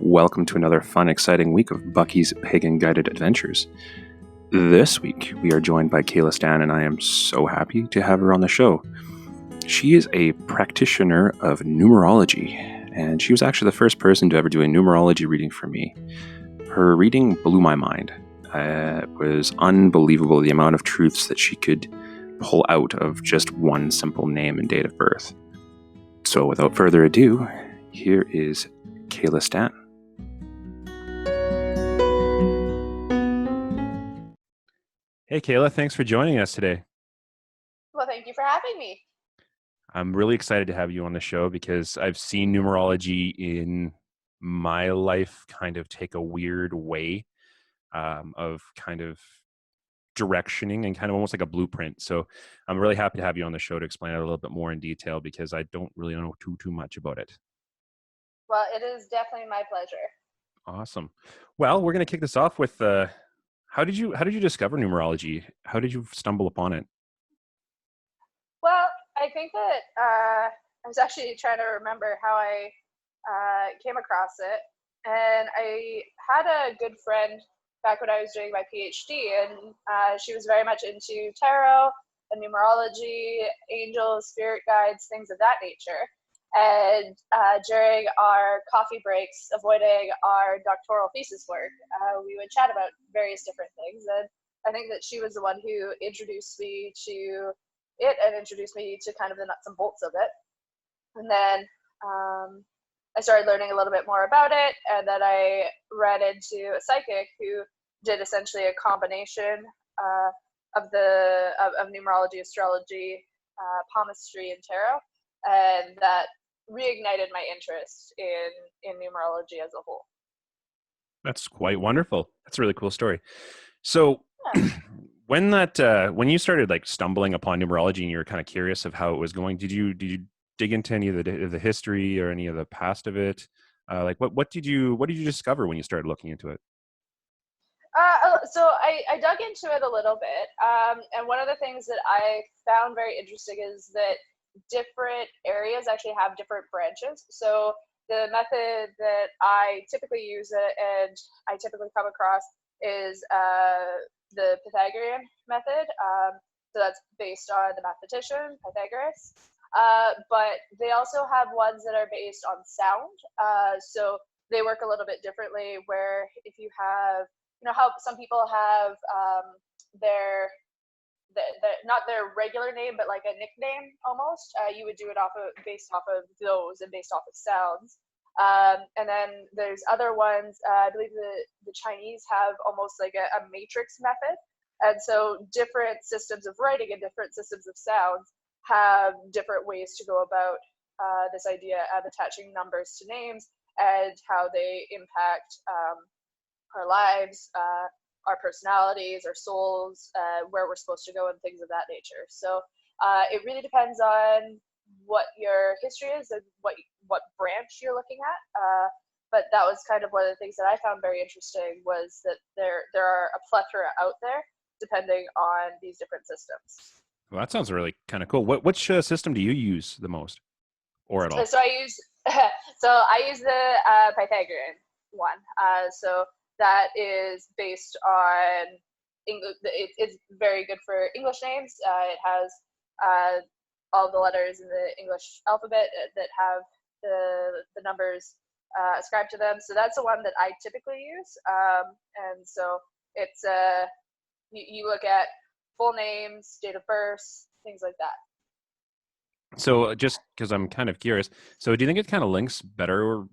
Welcome to another fun, exciting week of Bucky's Pagan Guided Adventures. This week, we are joined by Kayla Stan, and I am so happy to have her on the show. She is a practitioner of numerology, and she was actually the first person to ever do a numerology reading for me. Her reading blew my mind. It was unbelievable the amount of truths that she could pull out of just one simple name and date of birth. So without further ado, here is Kayla Stan. Hey, Kayla, thanks for joining us today. Well, thank you for having me. I'm really excited to have you on the show because I've seen numerology in my life kind of take a weird way of kind of directioning and kind of almost like a blueprint. So I'm really happy to have you on the show to explain it a little bit more in detail because I don't really know too much about it. Well, it is definitely my pleasure. Awesome. Well, we're going to kick this off with how did you discover numerology? How did you stumble upon it? Well, I think that I was actually trying to remember how I came across it. And I had a good friend back when I was doing my PhD, and she was very much into tarot and numerology, angels, spirit guides, things of that nature. And during our coffee breaks, avoiding our doctoral thesis work, we would chat about various different things. And I think that she was the one who introduced me to it and introduced me to kind of the nuts and bolts of it. And then I started learning a little bit more about it, and then I ran into a psychic who did essentially a combination of numerology, astrology, palmistry, and tarot, and that reignited my interest in numerology as a whole. That's quite wonderful. That's a really cool story. So Yeah. when you started like stumbling upon numerology and you were kind of curious of how it was going, did you dig into any of the history or any of the past of it? Like what did you discover when you started looking into it? So I dug into it a little bit, and one of the things that I found very interesting is that different areas actually have different branches. So the method that I typically use and I typically come across is the Pythagorean method. So that's based on the mathematician Pythagoras. But they also have ones that are based on sound. So they work a little bit differently, where if you have, you know how some people have their not their regular name, but like a nickname almost. You would do it based off of those and based off of sounds. And then there's other ones. I believe the Chinese have almost like a matrix method. And so different systems of writing and different systems of sounds have different ways to go about this idea of attaching numbers to names and how they impact our lives, our personalities, our souls, where we're supposed to go, and things of that nature. So it really depends on what your history is and what branch you're looking at. But that was kind of one of the things that I found very interesting, was that there are a plethora out there depending on these different systems. Well, that sounds really kind of cool. Which system do you use the most, or at all? So I use the Pythagorean one. So that is based on English. It's very good for English names. It has all the letters in the English alphabet that have the numbers ascribed to them. So that's the one that I typically use. And so it's you look at full names, date of birth, things like that. So just because I'm kind of curious, so do you think it kind of links better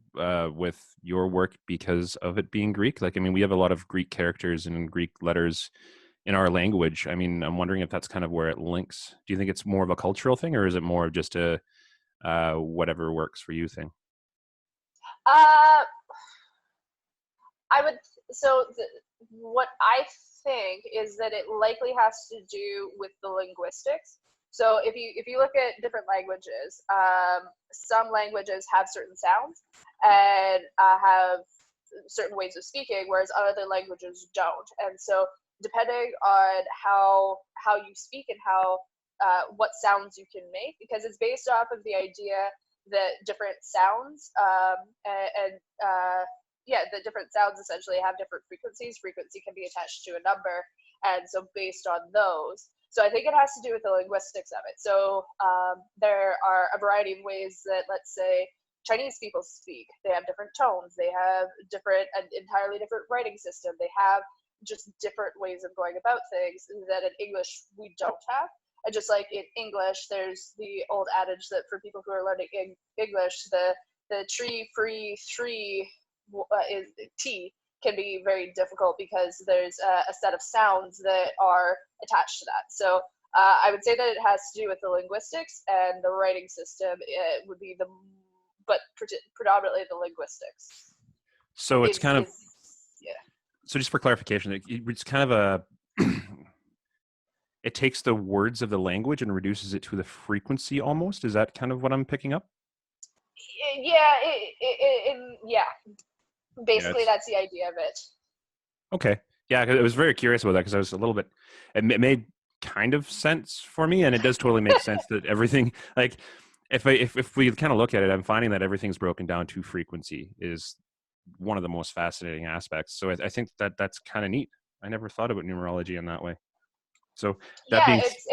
with your work because of it being Greek? Like, I mean, we have a lot of Greek characters and Greek letters in our language. I mean, I'm wondering if that's kind of where it links. Do you think it's more of a cultural thing, or is it more of just a whatever works for you thing? Uh, what I think is that it likely has to do with the linguistics. So if you look at different languages, some languages have certain sounds and have certain ways of speaking, whereas other languages don't. And so depending on how you speak and how what sounds you can make, because it's based off of the idea that different sounds and the different sounds essentially have different frequencies. Frequency can be attached to a number, and so based on those. So I think it has to do with the linguistics of it. So there are a variety of ways that, let's say, Chinese people speak. They have different tones. They have an entirely different writing system. They have just different ways of going about things that in English we don't have. And just like in English, there's the old adage that for people who are learning English, the tree, free, three is T can be very difficult because there's a set of sounds that are attached to that. So I would say that it has to do with the linguistics, and the writing system would be predominantly the linguistics. So it's kind of, yeah. So just for clarification, it's kind of it takes the words of the language and reduces it to the frequency almost. Is that kind of what I'm picking up? Yeah, basically that's the idea of it. Okay. Yeah, I was very curious about that because I was a little bit, it made kind of sense for me, and it does totally make sense that everything, like, if we kind of look at it, I'm finding that everything's broken down to frequency is one of the most fascinating aspects. So I think that's kind of neat. I never thought about numerology in that way. So that being, it's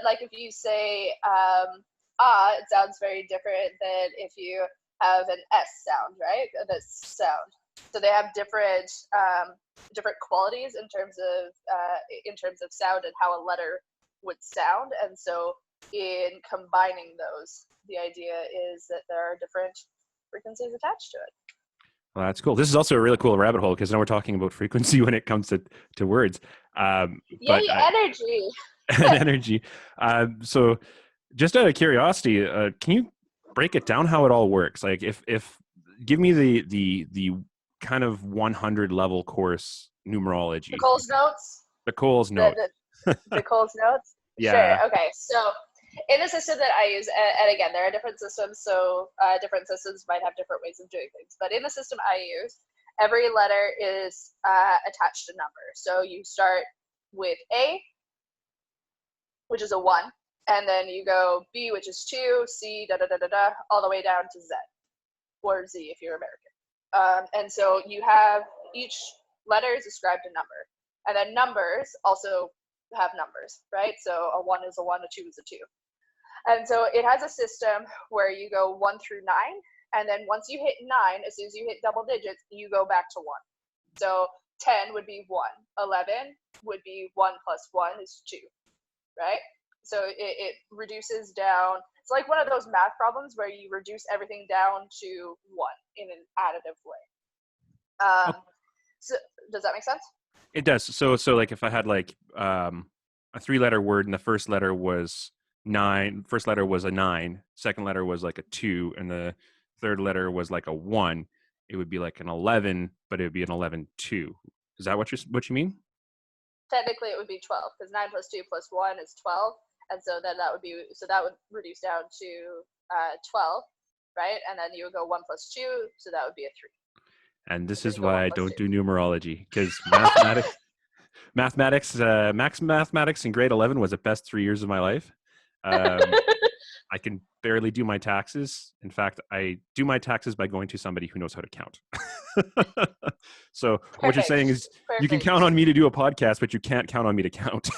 like if you say it sounds very different than if you have an S sound, right? The sound. So they have different qualities in terms of sound and how a letter would sound. And so in combining those, the idea is that there are different frequencies attached to it. Well, that's cool. This is also a really cool rabbit hole because now we're talking about frequency when it comes to words. Energy. Energy. So just out of curiosity, can you break it down how it all works? Like if give me the kind of 100 level course numerology. The Coles notes? The Coles notes. The Coles notes? Yeah. Sure. Okay. So in the system that I use, and again, there are different systems, so different systems might have different ways of doing things. But in the system I use, every letter is attached to number. So you start with A, which is a 1, and then you go B, which is 2, C, all the way down to Z, or Z if you're American. And so you have each letter is ascribed a number, and then numbers also have numbers, right? So a 1 is a 1, a 2 is a 2. And so it has a system where you go 1 through 9, and then once you hit 9, as soon as you hit double digits, you go back to 1. So 10 would be 1, 11 would be 1 plus 1 is 2, right? So it reduces down. It's like one of those math problems where you reduce everything down to 1 in an additive way. So does that make sense? It does. So like if I had like a 3-letter word and the first letter was 9, first letter was a 9, second letter was like a 2, and the third letter was like a 1, it would be like an 11, but it would be an 11-2. Is that what you mean? Technically it would be 12, because 9 plus 2 plus 1 is 12, and so then that would reduce down to 12, right? And then you would go 1 plus 2, so that would be a 3. And this is why I don't do numerology, because mathematics in grade 11 was the best 3 years of my life. I can barely do my taxes. In fact, I do my taxes by going to somebody who knows how to count. So perfect. What you're saying is you can count on me to do a podcast, but you can't count on me to count.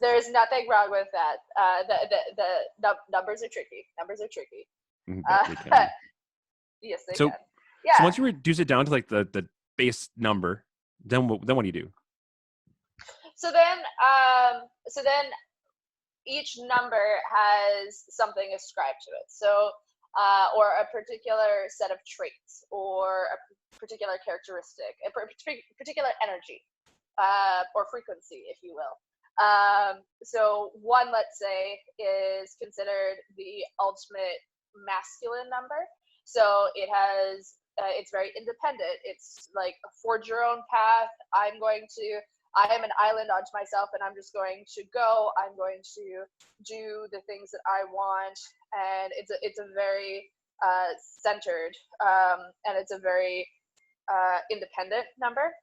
There's nothing wrong with that. The numbers are tricky. Numbers are tricky. Yes, they can. Yeah. So once you reduce it down to like the base number, then what do you do? So then each number has something ascribed to it. So, or a particular set of traits, or a particular characteristic, a particular energy, or frequency, if you will. So 1, let's say, is considered the ultimate masculine number. So it has, it's very independent. It's like forge your own path. I am an island unto myself, and I'm just going to go. I'm going to do the things that I want, and it's a very centered, and it's a very independent number.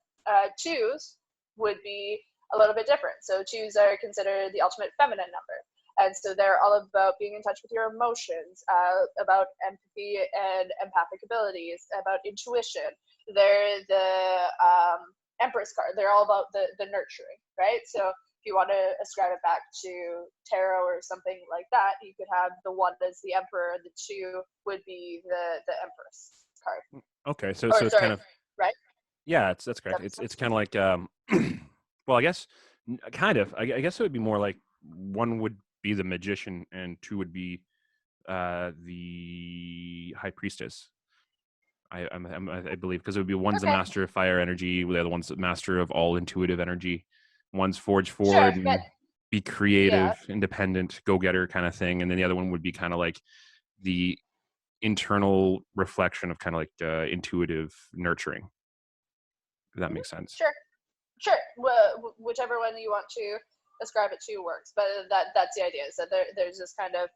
2s would be a little bit different. So 2s are considered the ultimate feminine number. And so they're all about being in touch with your emotions, about empathy and empathic abilities, about intuition. They're the Empress card. They're all about the nurturing, right? So if you want to ascribe it back to tarot or something like that, you could have the 1 as the Emperor, the 2 would be the Empress card. Okay, so Or it's sorry, kind of, right? yeah, that's correct. It's kind of like well, I guess kind of. I guess it would be more like 1 would be the magician and 2 would be the high priestess. I believe, because it would be one's the Okay, master of fire energy, the other one's the master of all intuitive energy. One's forge sure, forward but and be yeah. creative, independent, go getter kind of thing, and then the other one would be kind of like the internal reflection of kind of like intuitive nurturing. If that makes sense. Sure, sure. Whichever one you want to ascribe it to works, but that's the idea. Is that there's this kind of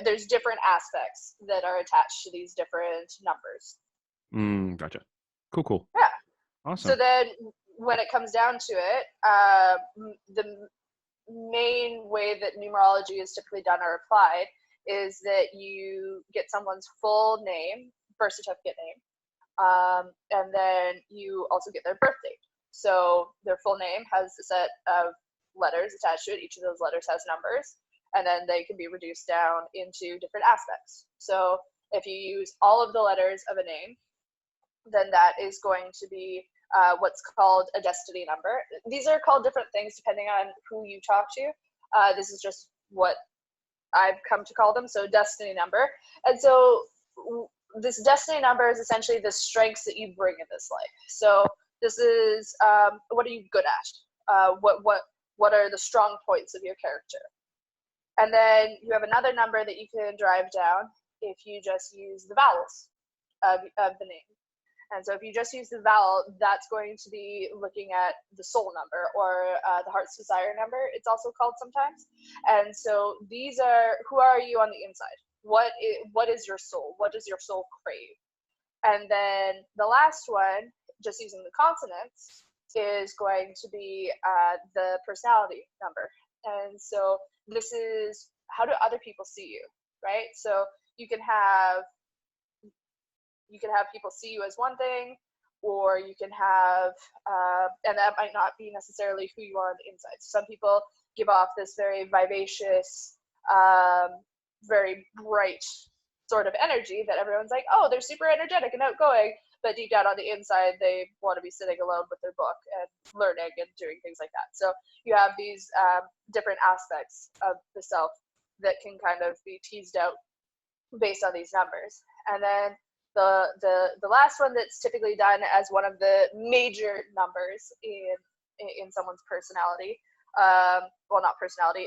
there's different aspects that are attached to these different numbers. Gotcha. Cool. Yeah. Awesome. So then, when it comes down to it, the main way that numerology is typically done or applied is that you get someone's full name, birth certificate name, and then you also get their birth date. So their full name has a set of letters attached to it. Each of those letters has numbers, and then they can be reduced down into different aspects. So if you use all of the letters of a name, then that is going to be what's called a destiny number. These are called different things depending on who you talk to. This is just what I've come to call them. So destiny number. And so this destiny number is essentially the strengths that you bring in this life. So this is what are you good at? What are the strong points of your character? And then you have another number that you can drive down if you just use the vowels of the name. And so if you just use the vowel, that's going to be looking at the soul number, or the heart's desire number, it's also called sometimes. And so these are, who are you on the inside? What is your soul? What does your soul crave? And then the last one, just using the consonants, is going to be the personality number. And so this is, how do other people see you, right? So you can have people see you as one thing, or you can have, and that might not be necessarily who you are on the inside. Some people give off this very vivacious, very bright sort of energy that everyone's like, oh, they're super energetic and outgoing, but deep down on the inside, they want to be sitting alone with their book and learning and doing things like that. So you have these different aspects of the self that can kind of be teased out based on these numbers. And then the last one that's typically done as one of the major numbers in someone's personality, well, not personality,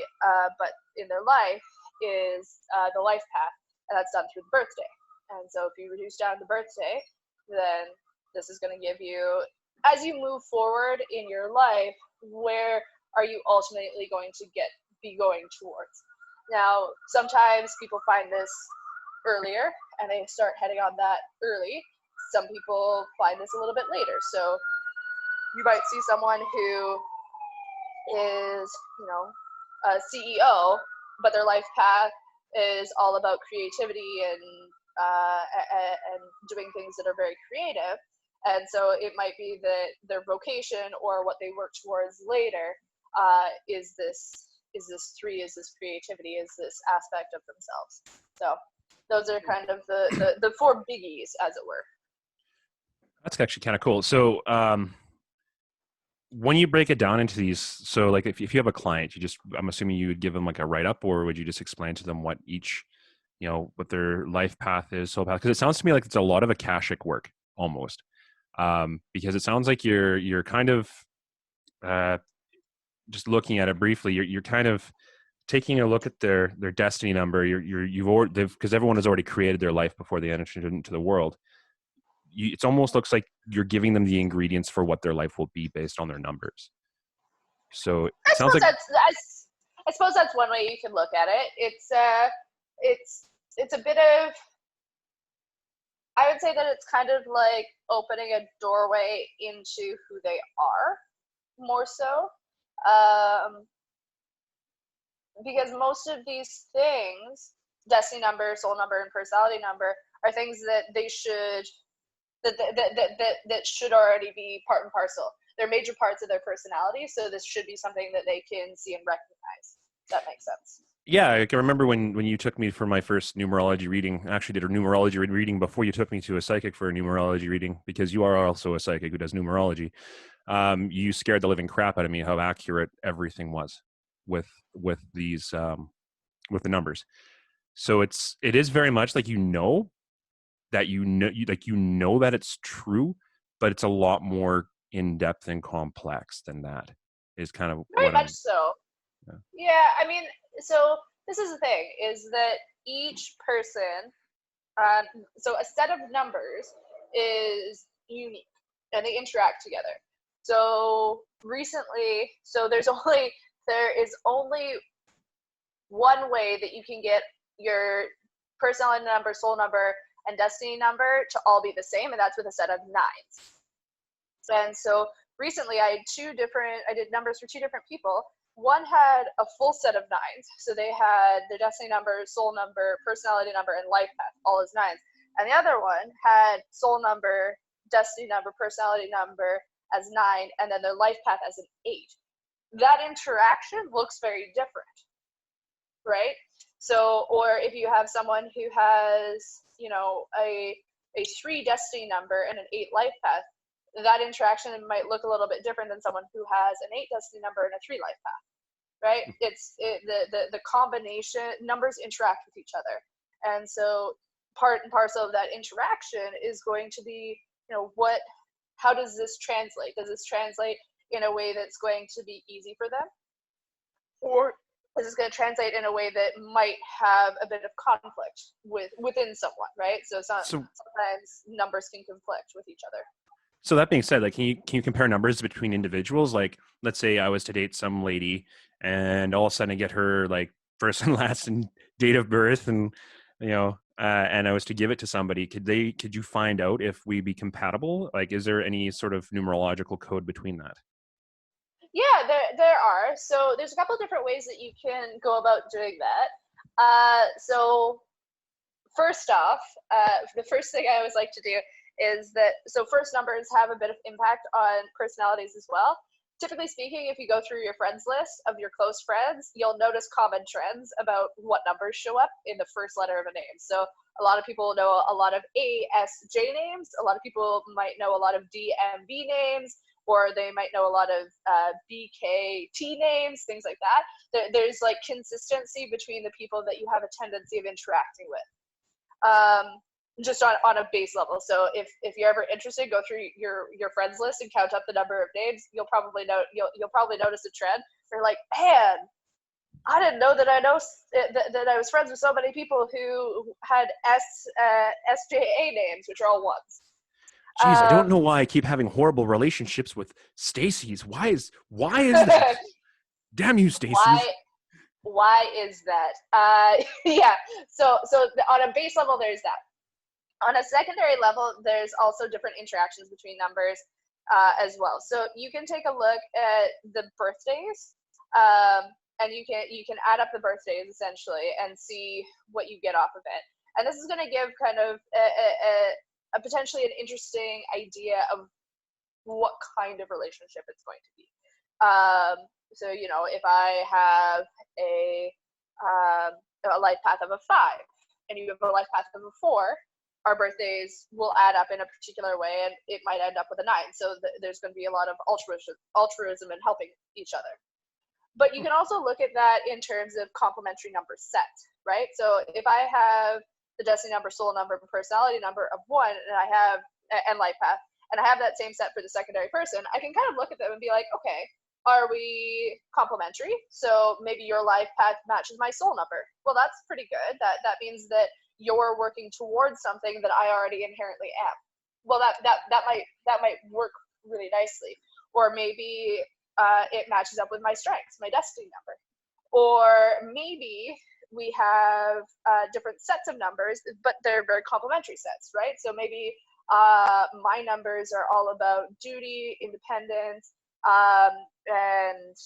but in their life, is the life path, and that's done through the birthday. And so if you reduce down the birthday, then this is going to give you, as you move forward in your life, where are you ultimately going to be going towards? Now, sometimes people find this earlier and they start heading on that early. Some people find this a little bit later. So you might see someone who is, a CEO, but their life path is all about creativity and doing things that are very creative. And so it might be that their vocation or what they work towards later is this creativity, is this aspect of themselves. So those are kind of the 4 biggies, as it were. That's actually kind of cool. So when you break it down into these, so like if you have a client, I'm assuming you would give them like a write-up, or would you just explain to them what each, what their life path is, soul path? Because it sounds to me like it's a lot of Akashic work almost, because it sounds like you're kind of just looking at it briefly. You're kind of taking a look at their destiny number. Because everyone has already created their life before they entered into the world. It almost looks like you're giving them the ingredients for what their life will be based on their numbers. So it sounds like I suppose that's one way you can look at it. It's a bit of, I would say that it's kind of like opening a doorway into who they are, more so. because most of these things, destiny number, soul number, and personality number, are things that they should that should already be part and parcel. They're major parts of their personality, so this should be something that they can see and recognize. That makes sense. Yeah, I can remember when you took me for my first numerology reading. I actually did a numerology reading before you took me to a psychic for a numerology reading, because you are also a psychic who does numerology. You scared the living crap out of me how accurate everything was with these with the numbers. So it is very much like that that it's true, but it's a lot more in depth and complex than that. Is kind of Very what much I'm. so. Yeah, I mean, so this is the thing, is that each person, so a set of numbers is unique, and they interact together. So recently, there is only one way that you can get your personality number, soul number, and destiny number to all be the same, and that's with a set of nines. And so recently I did numbers for two different people. One had a full set of nines, so they had their destiny number, soul number, personality number, and life path all as nines. And the other one had soul number, destiny number, personality number as 9, and then their life path as an 8. That interaction looks very different, right? So, or if you have someone who has, a 3 destiny number and an 8 life path, that interaction might look a little bit different than someone who has an 8 destiny number and a 3 life path, right? The combination, numbers interact with each other. And so part and parcel of that interaction is going to be, how does this translate? Does this translate in a way that's going to be easy for them? Or is this going to translate in a way that might have a bit of conflict within someone, right? So sometimes numbers can conflict with each other. So that being said, like, can you compare numbers between individuals? Like, let's say I was to date some lady, and all of a sudden I get her like first and last and date of birth, and and I was to give it to somebody. Could you find out if we be compatible? Like, is there any sort of numerological code between that? Yeah, there are. So there's a couple of different ways that you can go about doing that. So first off, the first thing I always like to do is that, so first numbers have a bit of impact on personalities as well. Typically speaking, if you go through your friends list of your close friends, you'll notice common trends about what numbers show up in the first letter of a name. So a lot of people know a lot of ASJ names. A lot of people might know a lot of DMB names, or they might know a lot of BKT names, things like that. There's like consistency between the people that you have a tendency of interacting with. Just on a base level. So if you're ever interested, go through your friends list and count up the number of names. You'll probably notice a trend. You're like, man, I didn't know that that I was friends with so many people who had SJA names, which are all ones. Jeez, I don't know why I keep having horrible relationships with Stacy's. Why is that? Damn you, Stacy's. Why is that? Yeah. So on a base level, there's that. On a secondary level, there's also different interactions between numbers as well. So you can take a look at the birthdays, and you can add up the birthdays essentially and see what you get off of it. And this is going to give kind of a potentially an interesting idea of what kind of relationship it's going to be. So if I have a life path of a 5 and you have a life path of a 4, our birthdays will add up in a particular way, and it might end up with a 9. So there's going to be a lot of altruism and helping each other. But you can also look at that in terms of complementary number sets, right? So if I have the destiny number, soul number, and personality number of 1, and life path, and I have that same set for the secondary person, I can kind of look at them and be like, okay, are we complementary? So maybe your life path matches my soul number. Well, that's pretty good. That means that you're working towards something that I already inherently am. Well, that might work really nicely. Or maybe it matches up with my strengths, my destiny number. Or maybe we have different sets of numbers, but they're very complementary sets, right? So maybe my numbers are all about duty, independence, and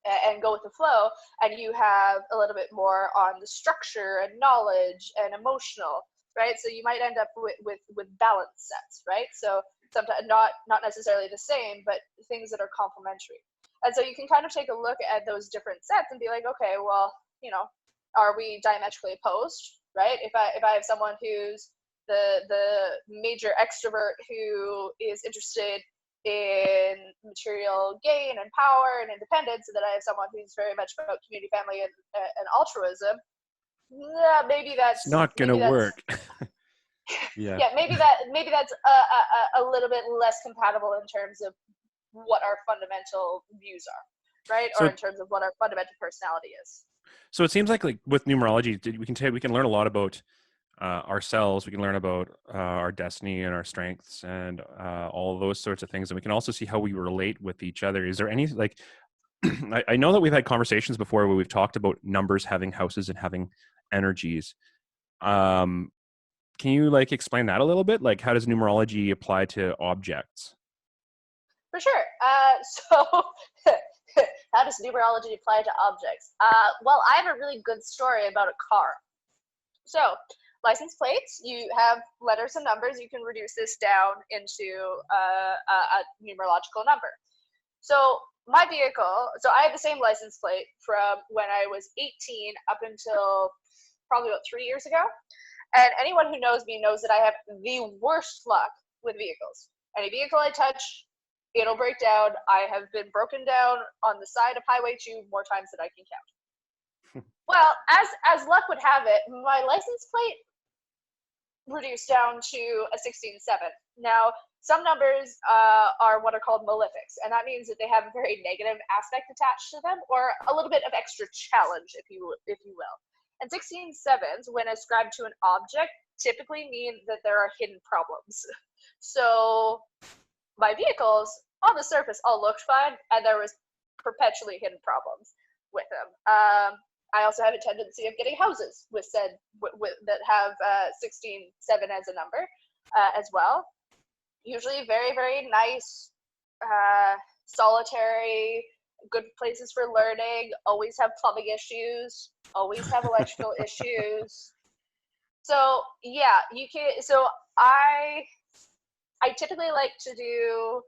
and go with the flow, and you have a little bit more on the structure and knowledge and emotional, right? So you might end up with balanced sets, right? So sometimes not necessarily the same, but things that are complementary. And so you can kind of take a look at those different sets and be like, okay, well, are we diametrically opposed, right? If I have someone who's the major extrovert who is interested in material gain and power and independence, and then I have someone who's very much about community, family, and altruism, yeah, maybe that's It's not gonna work. Yeah. yeah, maybe that's a little bit less compatible in terms of what our fundamental views are, right? Or So in terms of what our fundamental personality is. so it seems like with numerology, we can learn a lot about ourselves. We can learn about our destiny and our strengths and all of those sorts of things, and we can also see how we relate with each other. Is there any like I know that we've had conversations before where we've talked about numbers having houses and having energies. Um, can you like explain that a little bit? Like, how does numerology apply to objects? For sure. So, how does numerology apply to objects? Well, I have a really good story about a car. So, license plates, you have letters and numbers. You can reduce this down into a numerological number. So, my vehicle, so I have the same license plate from when I was 18 up until probably about 3 years ago. And anyone who knows me knows that I have the worst luck with vehicles. Any vehicle I touch, it'll break down. I have been broken down on the side of Highway 2 more times than I can count. Well, as luck would have it, my license plate reduced down to a 16.7. Now, some numbers are what are called malefics, and that means that they have a very negative aspect attached to them, or a little bit of extra challenge, if you will. And 16.7s, when ascribed to an object, typically mean that there are hidden problems. So my vehicles, on the surface, all looked fine, and there was perpetually hidden problems with them. I also have a tendency of getting houses with that have 16.7 as a number as well. Usually very, very nice, solitary, good places for learning, always have plumbing issues, always have electrical issues. So yeah, you can. So I typically like to do,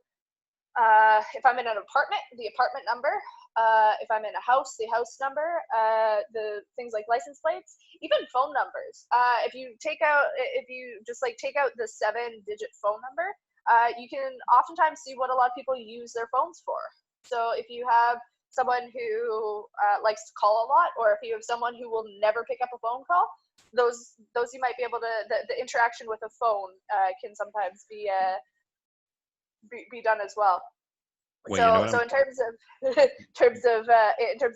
if I'm in an apartment, the apartment number. If I'm in a house, the house number. The things like license plates, even phone numbers. If you just like take out the 7-digit phone number, you can oftentimes see what a lot of people use their phones for. So if you have someone who likes to call a lot, or if you have someone who will never pick up a phone call, those you might be able to, the interaction with a phone can sometimes be done as well. Well, So in terms of in terms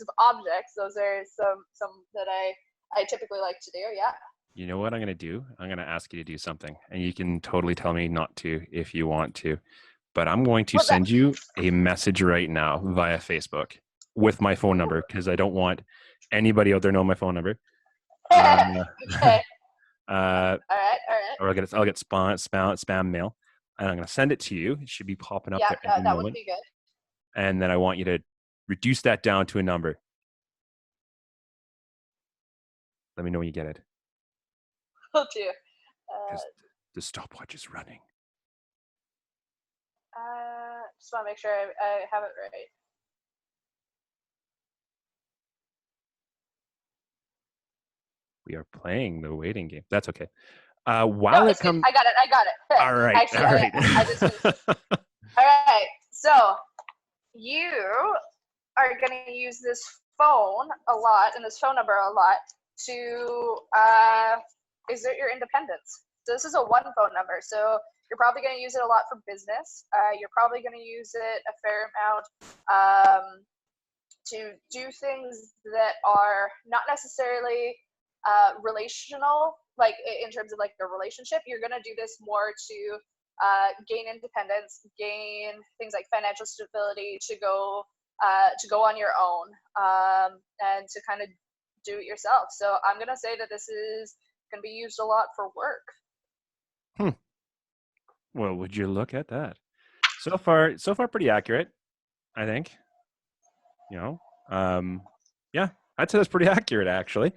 of objects, those are some that I typically like to do. Yeah. you know what I'm going to do? I'm going to ask you to do something, and you can totally tell me not to if you want to. But I'm going to send you a message right now via Facebook with my phone number, because I don't want anybody out there know my phone number. Okay. All right. Or I'll get spam mail, and I'm going to send it to you. It should be popping up there any that would moment. be good. And then I want you to reduce that down to a number. Let me know when you get it. Will do. Because the stopwatch is running. Just want to make sure I have it right. We are playing the waiting game. That's okay. While no, it comes, I got it. All right. Actually, all right. I just all right. So you are going to use this phone a lot and this phone number a lot to exert your independence. So this is a one phone number. So you're probably going to use it a lot for business. You're probably going to use it a fair amount to do things that are not necessarily relational, like in terms of like a relationship. You're going to do this more to gain independence, gain things like financial stability, to go on your own, and to kind of do it yourself. So I'm going to say that this is going to be used a lot for work. Well, would you look at that? So far pretty accurate, I think. You know? Yeah, I'd say that's pretty accurate, actually.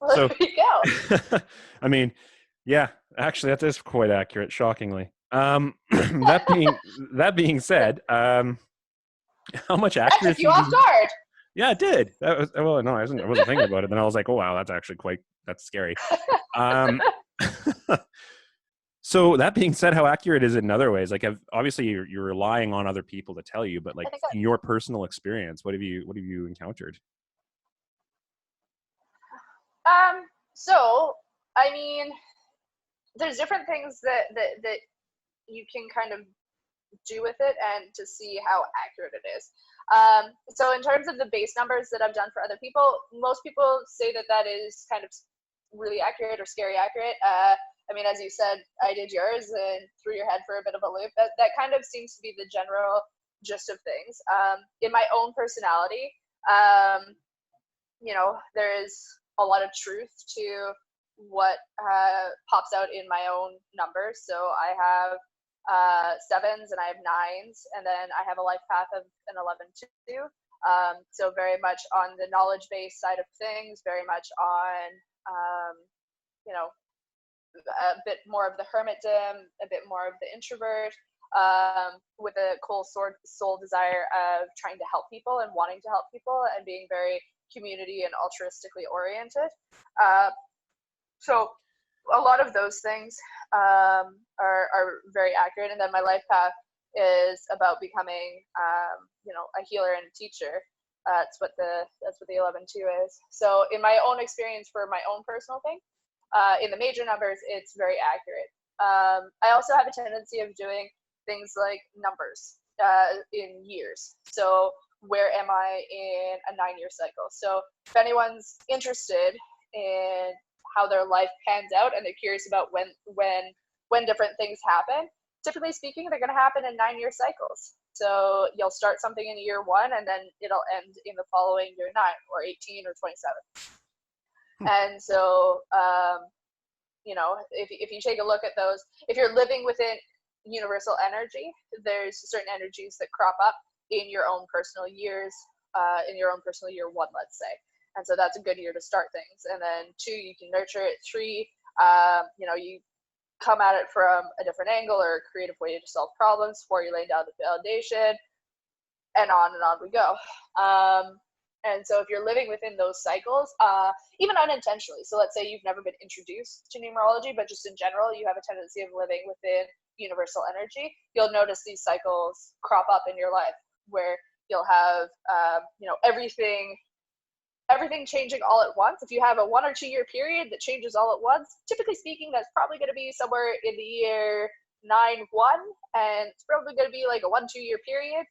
Well, So, there you go. I mean, yeah, actually, that is quite accurate, shockingly. That being said, how much That took you accuracy off do? guard. Yeah, it did. That was, well, no, I wasn't thinking about it. Then I was like, oh wow, that's actually that's scary. Um, so that being said, how accurate is it in other ways? Like, obviously you're relying on other people to tell you, but like I think in your personal experience, what have you encountered? so I mean, there's different things that you can kind of do with it and to see how accurate it is. So in terms of the base numbers that I've done for other people, most people say that that is kind of really accurate or scary accurate. I mean, as you said, I did yours and threw your head for a bit of a loop. That kind of seems to be the general gist of things. In my own personality, there is a lot of truth to what pops out in my own numbers. So I have sevens and I have nines, and then I have a life path of an 11 too. So very much on the knowledge based side of things, very much on, you know, a bit more of the hermitdom, a bit more of the introvert, with a cool soul desire of trying to help people and wanting to help people and being very community and altruistically oriented. So a lot of those things are very accurate. And then my life path is about becoming, a healer and a teacher. That's what the 11-2 is. So in my own experience for my own personal thing, in the major numbers, it's very accurate. I also have a tendency of doing things like numbers in years. So where am I in a 9-year cycle? So if anyone's interested in how their life pans out and they're curious about when different things happen, typically speaking, they're going to happen in 9-year cycles. So you'll start something in year 1 and then it'll end in the following year 9 or 18 or 27. And so, if you take a look at those, if you're living within universal energy, there's certain energies that crop up in your own personal years, in your own personal year 1, let's say. And so that's a good year to start things. And then 2, you can nurture it. 3, you come at it from a different angle or a creative way to solve problems. 4, you lay down the foundation, and on we go. And so if you're living within those cycles, even unintentionally, so let's say you've never been introduced to numerology, but just in general, you have a tendency of living within universal energy, you'll notice these cycles crop up in your life where you'll have, everything changing all at once. If you have a 1 or 2 year period that changes all at once, typically speaking, that's probably going to be somewhere in the year 9-1, and it's probably going to be like a 1-2 year period.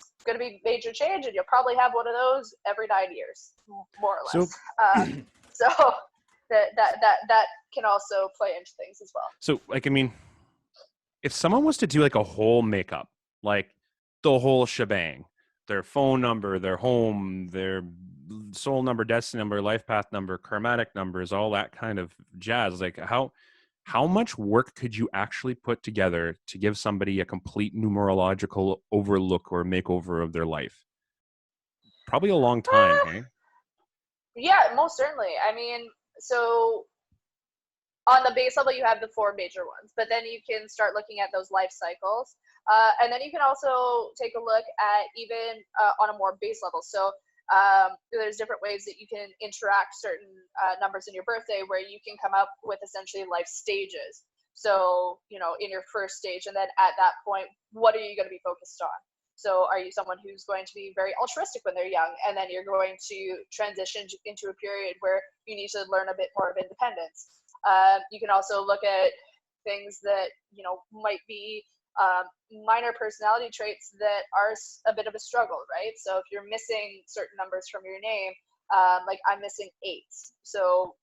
It's going to be major change, and you'll probably have one of those every 9 years, more or less. So that can also play into things as well. So, like, I mean, if someone was to do like a whole makeup, like the whole shebang, their phone number, their home, their soul number, destiny number, life path number, karmatic numbers, all that kind of jazz, like how much work could you actually put together to give somebody a complete numerological overlook or makeover of their life? Probably a long time, hey? Yeah, most certainly. I mean, so on the base level, you have the 4 major ones, but then you can start looking at those life cycles. And then you can also take a look at even on a more base level. So there's different ways that you can interact certain numbers in your birthday where you can come up with essentially life stages. So, in your first stage, and then at that point, what are you going to be focused on? So are you someone who's going to be very altruistic when they're young, and then you're going to transition into a period where you need to learn a bit more of independence? You can also look at things that, might be minor personality traits that are a bit of a struggle, right? So if you're missing certain numbers from your name, like I'm missing 8s. So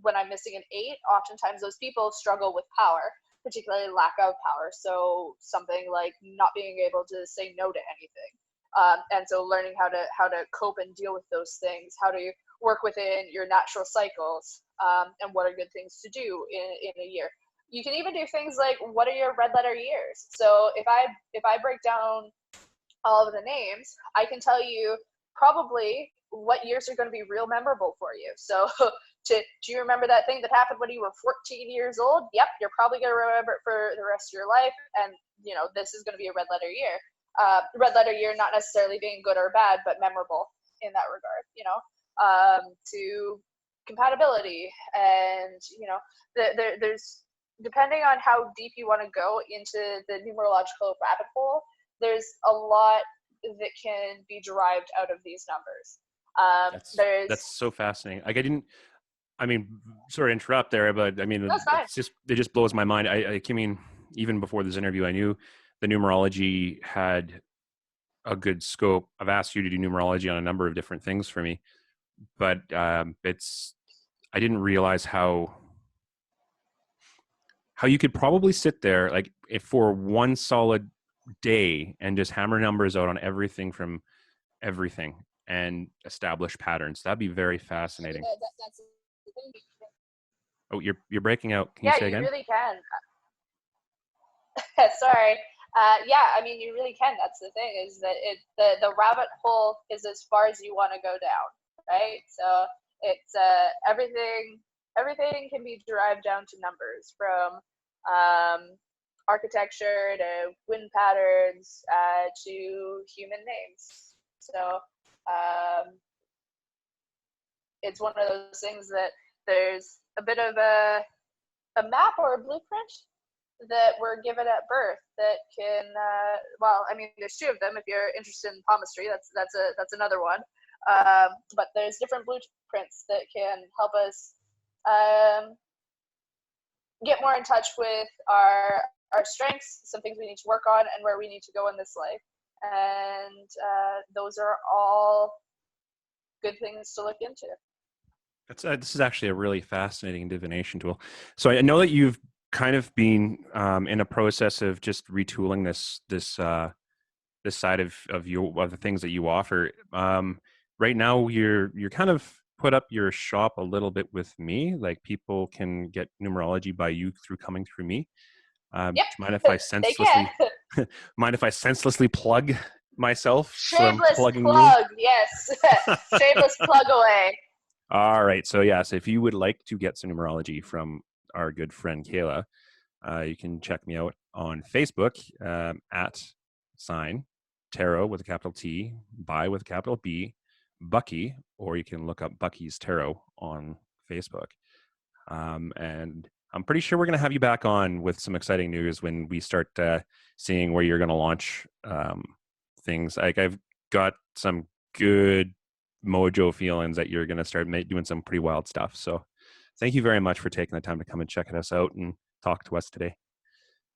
when I'm missing an 8, oftentimes those people struggle with power, particularly lack of power. So something like not being able to say no to anything. And so learning how to cope and deal with those things, how to work within your natural cycles, and what are good things to do in a year. You can even do things like, what are your red letter years? So if I break down all of the names, I can tell you probably what years are going to be real memorable for you. So do you remember that thing that happened when you were 14 years old? Yep, you're probably going to remember it for the rest of your life. And, this is going to be a red letter year. Red letter year, not necessarily being good or bad, but memorable in that regard, to compatibility. And, there's, depending on how deep you want to go into the numerological rabbit hole, there's a lot that can be derived out of these numbers. That's so fascinating. Like sorry to interrupt there, but it just blows my mind. I mean, even before this interview, I knew the numerology had a good scope. I've asked you to do numerology on a number of different things for me, but I didn't realize how you could probably sit there like if for one solid day and just hammer numbers out on everything from everything and establish patterns. That'd be very fascinating. That's the thing. Oh, you're breaking out. Can you say again? Yeah, you really can. Sorry. You really can. That's the thing, is that the rabbit hole is as far as you want to go down, right? So it's everything can be derived down to numbers, from architecture to wind patterns to human names. So it's one of those things that there's a bit of a map or a blueprint that we're given at birth that can there's two of them. If you're interested in palmistry, that's another one, but there's different blueprints that can help us get more in touch with our strengths, some things we need to work on, and where we need to go in this life. And those are all good things to look into. This is actually a really fascinating divination tool. So I know that you've kind of been in a process of just retooling this side of the things that you offer. Right now, you're kind of put up your shop a little bit with me. Like, people can get numerology by you through coming through me. Yep. Mind if I senselessly plug myself? Shameless plug, yes. Shameless plug away. All right. So if you would like to get some numerology from our good friend Kayla, you can check me out on Facebook at sign tarot with a capital T, by with a capital B, Bucky, or you can look up Bucky's Tarot on Facebook. And I'm pretty sure we're going to have you back on with some exciting news when we start seeing where you're going to launch things. Like, I've got some good mojo feelings that you're going to start doing some pretty wild stuff. So thank you very much for taking the time to come and check us out and talk to us today.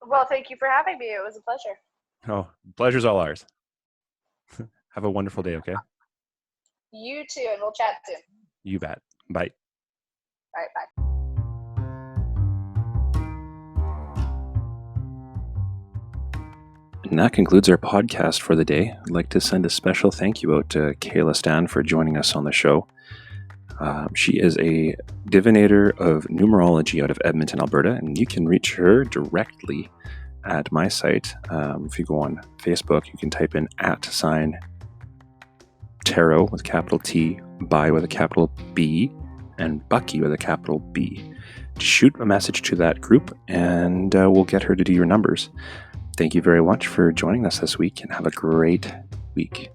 Well, thank you for having me. It was a pleasure. Oh, pleasure's all ours. Have a wonderful day, okay? You too, and we'll chat soon. You bet. Bye. All right, bye. And that concludes our podcast for the day. I'd like to send a special thank you out to Kayla Stan for joining us on the show. She is a divinator of numerology out of Edmonton, Alberta, and you can reach her directly at my site. If you go on Facebook, you can type in @ tarot with a capital T, by with a capital B, and Bucky with a capital B. Shoot a message to that group, and we'll get her to do your numbers. Thank you very much for joining us this week, and have a great week.